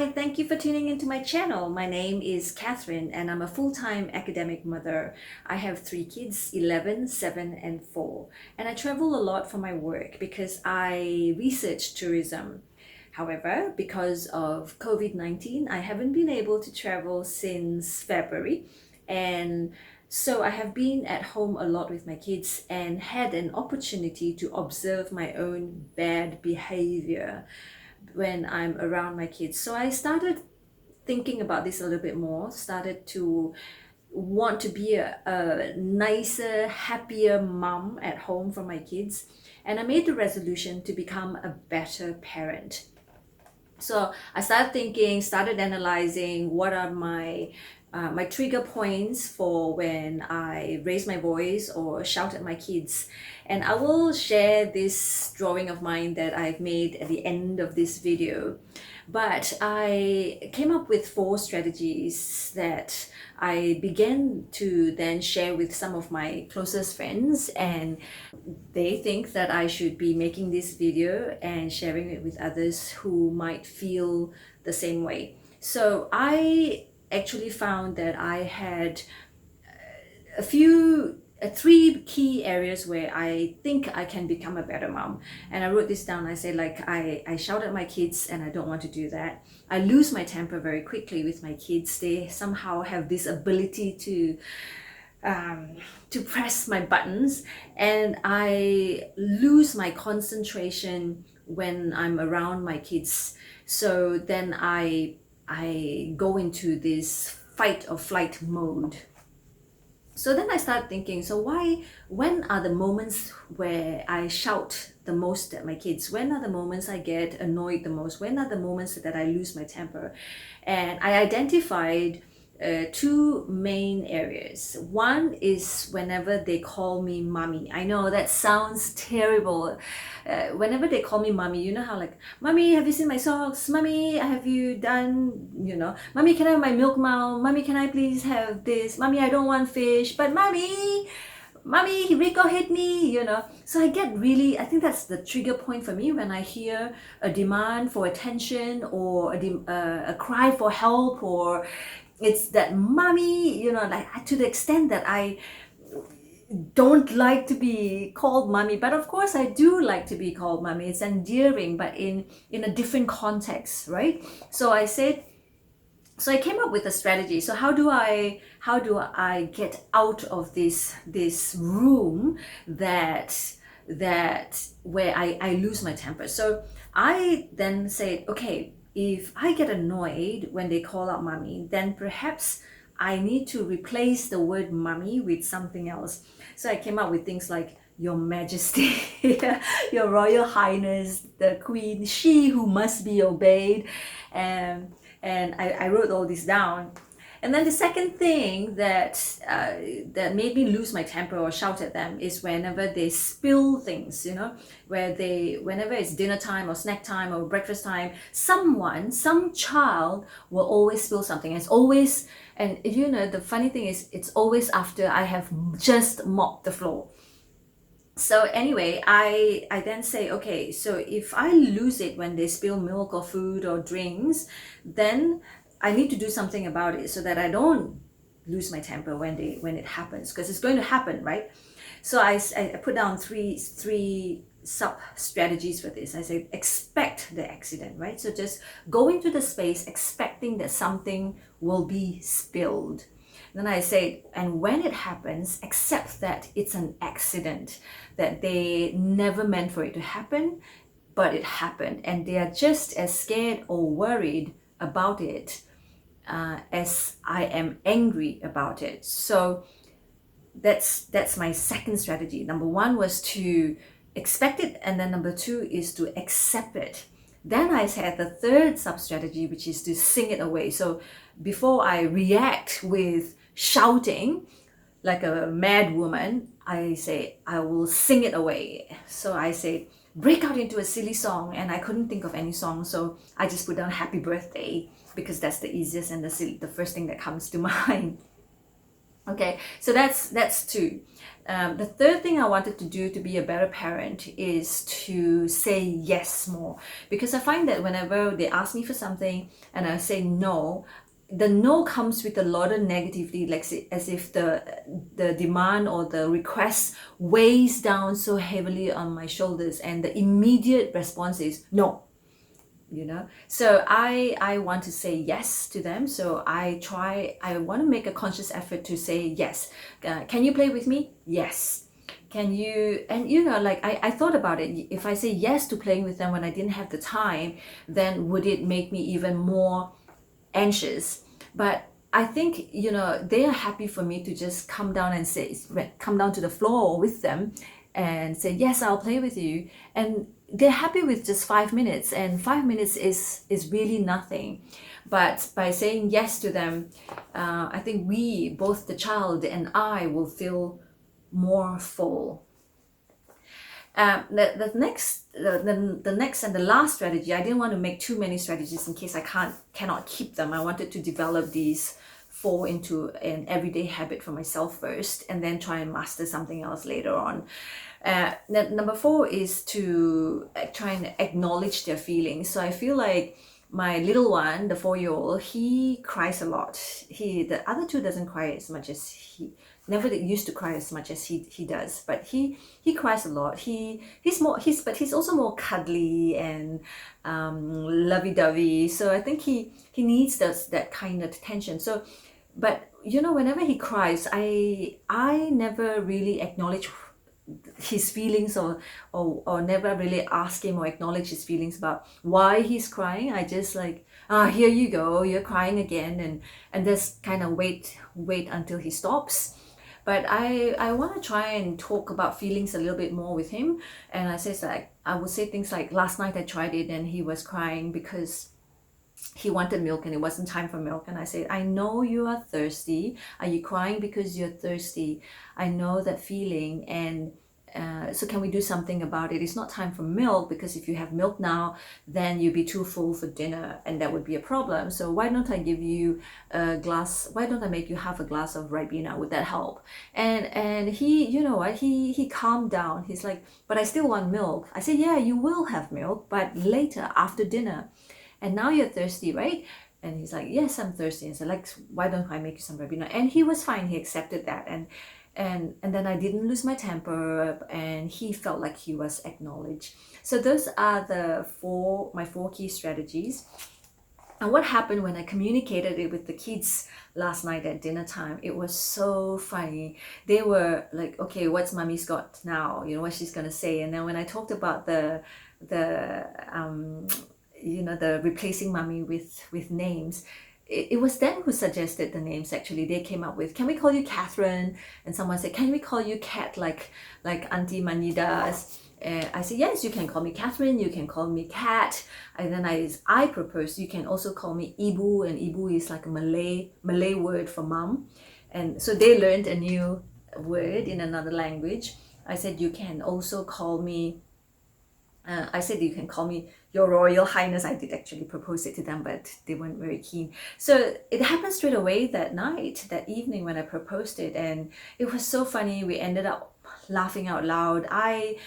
Hi, thank you for tuning into my channel. My name is Catherine and I'm a full-time academic mother. I have three kids, 11, 7 and 4. And I travel a lot for my work because I research tourism. However, because of COVID-19, I haven't been able to travel since February. And so I have been at home a lot with my kids and had an opportunity to observe my own bad behavior when I'm around my kids. So I started thinking about this a little bit more, started to want to be a nicer, happier mom at home for my kids. And I made the resolution to become a better parent. So I started thinking, started analyzing what are my trigger points for when I raise my voice or shout at my kids. And I will share this drawing of mine that I've made at the end of this video. But I came up with 4 strategies that I began to then share with some of my closest friends, and they think that I should be making this video and sharing it with others who might feel the same way. So I actually found that I had three key areas where I think I can become a better mom. And I wrote this down. I said, like, I shout at my kids and I don't want to do that. I lose my temper very quickly with my kids. They somehow have this ability to press my buttons, and I lose my concentration when I'm around my kids. So then I go into this fight or flight mode. So then I start thinking, so when are the moments where I shout the most at my kids? When are the moments I get annoyed the most? When are the moments that I lose my temper? And I identified 2 main areas. One is whenever they call me mommy. I know that sounds terrible. Whenever they call me mommy, you know how, like, mommy, have you seen my socks? Mommy, have you done, mommy, can I have my milk now? Mommy, can I please have this? Mommy, I don't want fish, but mommy, Rico hit me, So I think that's the trigger point for me when I hear a demand for attention or a cry for help, or it's that mommy, like, to the extent that I don't like to be called mommy. But of course I do like to be called mommy. It's endearing, but in a different context, right? So I came up with a strategy. So how do I get out of this room that where I lose my temper? So I then said, okay, if I get annoyed when they call out mommy, then perhaps I need to replace the word mommy with something else. So I came up with things like Your Majesty, Your Royal Highness, the Queen, she who must be obeyed. And I wrote all this down. And then the second thing that made me lose my temper or shout at them is whenever they spill things, whenever it's dinner time or snack time or breakfast time, some child will always spill something. It's always, and the funny thing is, it's always after I have just mopped the floor. So anyway, I then say, okay, so if I lose it when they spill milk or food or drinks, then I need to do something about it so that I don't lose my temper when it happens, because it's going to happen, right? So I put down three sub strategies for this. I say, expect the accident, right? So just go into the space expecting that something will be spilled. Then I say, and when it happens, accept that it's an accident, that they never meant for it to happen, but it happened, and they are just as scared or worried about it as I am angry about it. So that's my second strategy. Number 1 was to expect it, and then number 2 is to accept it. Then I had the third sub strategy, which is to sing it away. So before I react with shouting like a mad woman, I say I will sing it away. So I say, break out into a silly song, and I couldn't think of any song, so I just put down happy birthday, because that's the easiest and the first thing that comes to mind. Okay, so that's two. The third thing I wanted to do to be a better parent is to say yes more, because I find that whenever they ask me for something and I say no, the no comes with a lot of negativity, like as if the demand or the request weighs down so heavily on my shoulders, and the immediate response is no. So I want to say yes to them. So I want to make a conscious effort to say yes. Can you play with me? Yes. Can you? And like I thought about it. If I say yes to playing with them when I didn't have the time, then would it make me even more anxious? But I think they are happy for me to just come down to the floor with them and say yes, I'll play with you, and they're happy with just 5 minutes, and 5 minutes is really nothing. But by saying yes to them, I think we, both the child and I, will feel more full. The next and the last strategy, I didn't want to make too many strategies in case I cannot keep them. I wanted to develop these four into an everyday habit for myself first, and then try and master something else later on. Number four is to try and acknowledge their feelings. So I feel like my little one, the 4-year-old, he cries a lot. The other two doesn't cry as much as he never used to cry as much as he does, but he cries a lot. He's also more cuddly and lovey-dovey. So I think he needs that kind of attention. So, but whenever he cries, I never really acknowledge his feelings, or never really ask him or acknowledge his feelings about why he's crying. I just like, here you go, you're crying again, and just kind of wait until he stops. But I want to try and talk about feelings a little bit more with him. And I would say things like, last night I tried it and he was crying because he wanted milk and it wasn't time for milk. And I said, I know you are thirsty. Are you crying because you're thirsty? I know that feeling. And so can we do something about it? It's not time for milk, because if you have milk now, then you'll be too full for dinner, and that would be a problem. So why don't I give you a glass? Why don't I make you half a glass of Ribena? Would that help? And he, what? He calmed down. He's like, but I still want milk. I said, yeah, you will have milk, but later after dinner. And now you're thirsty, right? And he's like, yes, I'm thirsty. And so like, why don't I make you some Ribena? And he was fine. He accepted that. And then I didn't lose my temper, and he felt like he was acknowledged. So those are my four key strategies. And what happened when I communicated it with the kids last night at dinner time, it was so funny. They were like, okay, what's mommy's got now? What she's gonna say. And then when I talked about the replacing mommy with names, it was them who suggested the names. Actually, they came up with, can we call you Catherine? And someone said, can we call you Cat, like Auntie Mani does? I said, yes, you can call me Catherine, you can call me Cat. And then I proposed, you can also call me Ibu, and Ibu is like a Malay word for mom. And so they learned a new word in another language. I said, you can also call me you can call me Your Royal Highness. I did actually propose it to them, but they weren't very keen. So it happened straight away that evening when I proposed it, and it was so funny. We ended up laughing out loud. I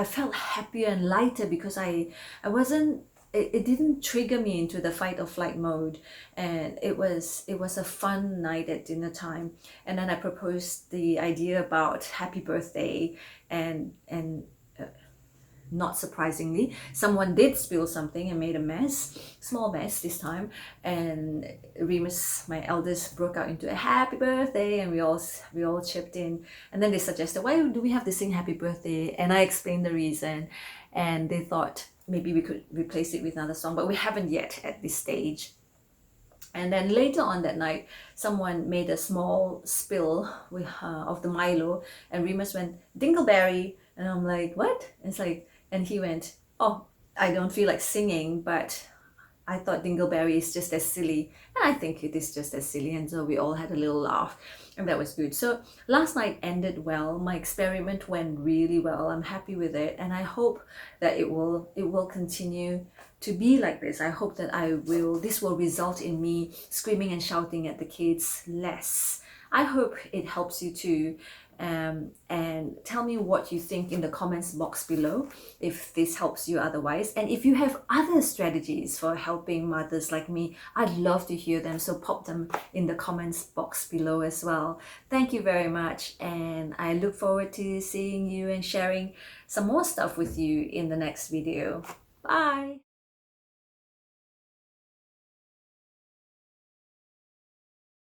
felt happier and lighter because I wasn't. It didn't trigger me into the fight or flight mode, and it was a fun night at dinner time. And then I proposed the idea about happy birthday, and not surprisingly, someone did spill something and made a mess, small mess this time, and Remus, my eldest, broke out into a happy birthday, and we all chipped in. And then they suggested, why do we have to sing happy birthday? And I explained the reason, and they thought maybe we could replace it with another song, but we haven't yet at this stage. And then later on that night, someone made a small spill of the Milo, and Remus went, Dingleberry. And I'm like, what? And it's like, and he went, oh, I don't feel like singing, but I thought Dingleberry is just as silly. And I think it is just as silly. And so we all had a little laugh, and that was good. So last night ended well. My experiment went really well. I'm happy with it. And I hope that it will continue to be like this. I hope that this will result in me screaming and shouting at the kids less. I hope it helps you too. And tell me what you think in the comments box below if this helps you otherwise. And if you have other strategies for helping mothers like me, I'd love to hear them. So pop them in the comments box below as well. Thank you very much. And I look forward to seeing you and sharing some more stuff with you in the next video. Bye.